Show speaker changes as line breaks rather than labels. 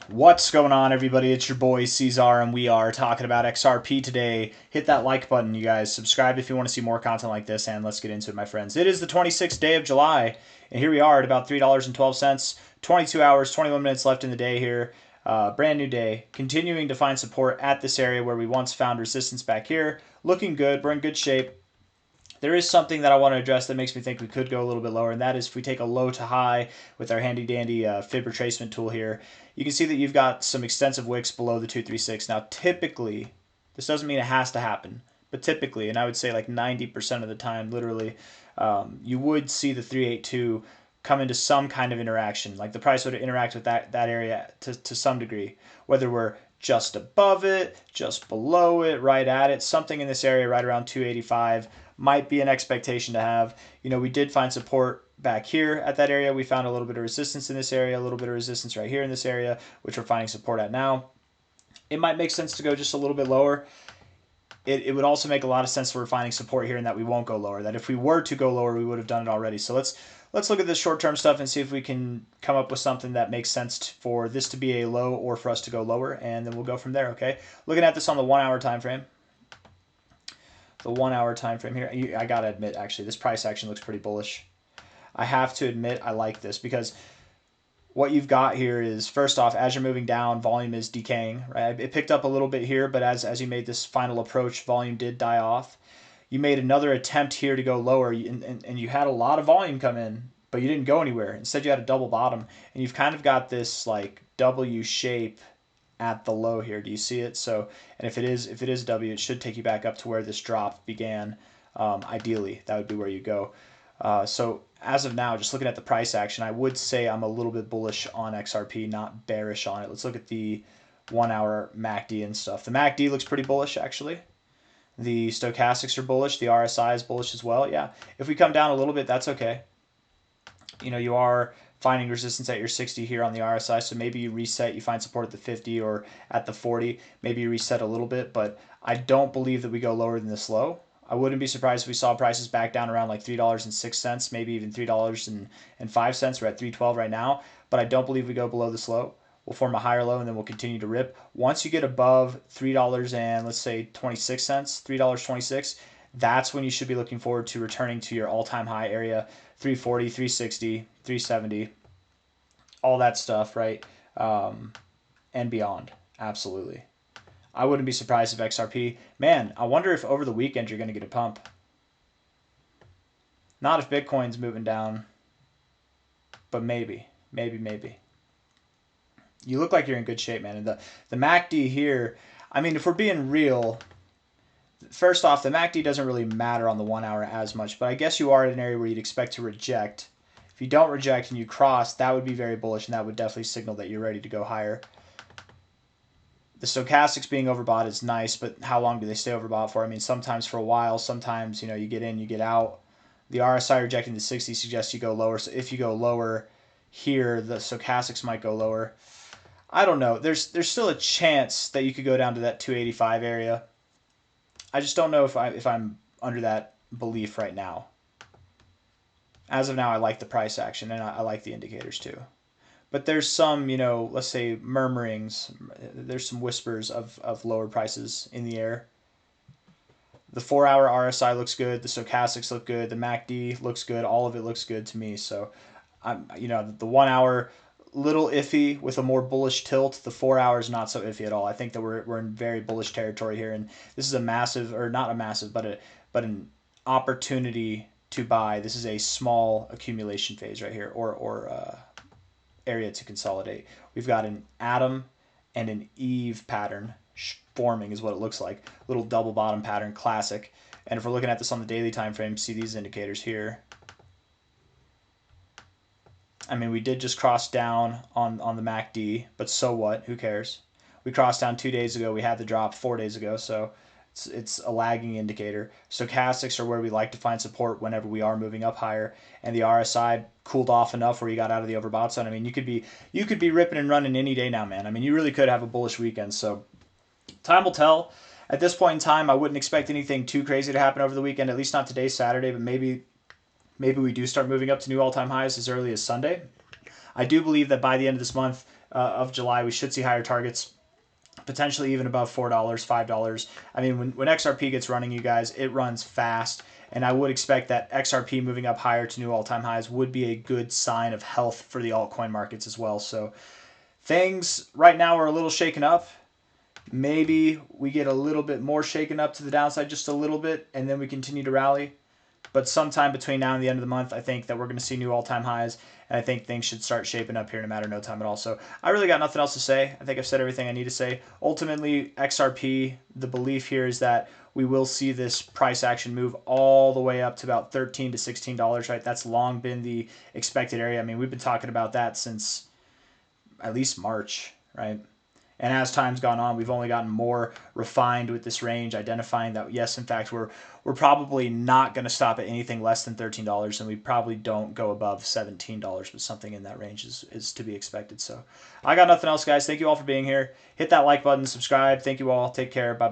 What's going on, everybody? It's your boy C-Zar, and we are talking about XRP today. Hit that like button, you guys. Subscribe if you want to see more content like this, and let's get into it, my friends. It is the 26th day of July, and here we are at about $3.12. 22 hours, 21 minutes left in the day here. Brand new day. Continuing to find support at this area where we once found resistance back here. Looking good. We're in good shape. There is something that I want to address that makes me think we could go a little bit lower, and that is if we take a low to high with our handy dandy fib retracement tool here, you can see that you've got some extensive wicks below the 236. Now, typically, this doesn't mean it has to happen, but typically, and I would say like 90% of the time, literally, you would see the 382 come into some kind of interaction. Like the price would interact with that area to some degree, whether we're just above it, just below it, right at it, something in this area right around 285 might be an expectation to have. You know, we did find support back here at that area. We found a little bit of resistance in this area, a little bit of resistance right here in this area, which we're finding support at now. It might make sense to go just a little bit lower. It would also make a lot of sense for finding support here and that we won't go lower. That if we were to go lower, we would have done it already. So let's look at this short-term stuff and see if we can come up with something that makes sense for this to be a low or for us to go lower, and then we'll go from there, okay? Looking at this on the 1 hour time frame. The 1 hour time frame here, I gotta admit, actually, this price action looks pretty bullish. I have to admit I like this because what you've got here is, first off, as you're moving down, volume is decaying, right? It picked up a little bit here, but as you made this final approach, volume did die off. You made another attempt here to go lower, and you had a lot of volume come in, but you didn't go anywhere. Instead, you had a double bottom, and you've kind of got this like W shape at the low here. Do you see it? So, and if it is W, it should take you back up to where this drop began. Ideally, that would be where you go. So as of now, just looking at the price action, I would say I'm a little bit bullish on XRP, not bearish on it. Let's look at the 1 hour MACD and stuff. The MACD looks pretty bullish, actually. The stochastics are bullish. The RSI is bullish as well. Yeah, if we come down a little bit, that's okay. You know, you are finding resistance at your 60 here on the RSI, so maybe you reset, you find support at the 50 or at the 40, maybe you reset a little bit, but I don't believe that we go lower than this low. I wouldn't be surprised if we saw prices back down around like $3.06, maybe even $3.05. We're at $3.12 right now, but I don't believe we go below this low. We'll form a higher low and then we'll continue to rip. Once you get above $3 and let's say 26 cents, $3.26, that's when you should be looking forward to returning to your all-time high area, 340, 360, 370, all that stuff, right? And beyond. Absolutely. I wouldn't be surprised if XRP, man, I wonder if over the weekend you're going to get a pump. Not if Bitcoin's moving down, but maybe. You look like you're in good shape, man. And the MACD here, I mean, if we're being real, first off, the MACD doesn't really matter on the 1 hour as much, but I guess you are at an area where you'd expect to reject. If you don't reject and you cross, that would be very bullish, and that would definitely signal that you're ready to go higher. The stochastics being overbought is nice, but how long do they stay overbought for? I mean, sometimes for a while, sometimes, you know, you get in, you get out. The RSI rejecting the 60 suggests you go lower, so if you go lower here, the stochastics might go lower. I don't know. There's still a chance that you could go down to that 285 area. I just don't know if I'm under that belief right now. As of now, I like the price action, and I like the indicators too. But there's some, you know, let's say murmurings, there's some whispers of lower prices in the air. The 4 hour RSI looks good, the stochastics look good, the MACD looks good, all of it looks good to me. So, you know, the 1 hour, little iffy with a more bullish tilt. The 4 hours not so iffy at all. I think that we're in very bullish territory here, and this is a massive, or not a massive, but an opportunity to buy. This is a small accumulation phase right here, or area to consolidate. We've got an Adam and an Eve pattern forming is what it looks like. Little double bottom pattern, classic. And if we're looking at this on the daily time frame, see these indicators here. I mean, we did just cross down on the MACD, but so what? Who cares? We crossed down 2 days ago. We had the drop 4 days ago, so it's a lagging indicator. Stochastics are where we like to find support whenever we are moving up higher, and the RSI cooled off enough where you got out of the overbought zone. I mean, you could be ripping and running any day now, man. I mean, you really could have a bullish weekend. So time will tell. At this point in time, I wouldn't expect anything too crazy to happen over the weekend. At least not today, Saturday, but maybe we do start moving up to new all-time highs as early as Sunday. I do believe that by the end of this month, of July, we should see higher targets, potentially even above $4, $5. I mean, when XRP gets running, you guys, it runs fast. And I would expect that XRP moving up higher to new all-time highs would be a good sign of health for the altcoin markets as well. So things right now are a little shaken up. Maybe we get a little bit more shaken up to the downside, just a little bit, and then we continue to rally. But sometime between now and the end of the month, I think that we're going to see new all-time highs, and I think things should start shaping up here in a matter of no time at all. So I really got nothing else to say. I think I've said everything I need to say. Ultimately, XRP, the belief here is that we will see this price action move all the way up to about $13 to $16, right? That's long been the expected area. I mean, we've been talking about that since at least March, right? And as time's gone on, we've only gotten more refined with this range, identifying that, yes, in fact, we're probably not going to stop at anything less than $13, and we probably don't go above $17, but something in that range is to be expected. So I got nothing else, guys. Thank you all for being here. Hit that like button, subscribe. Thank you all. Take care. Bye.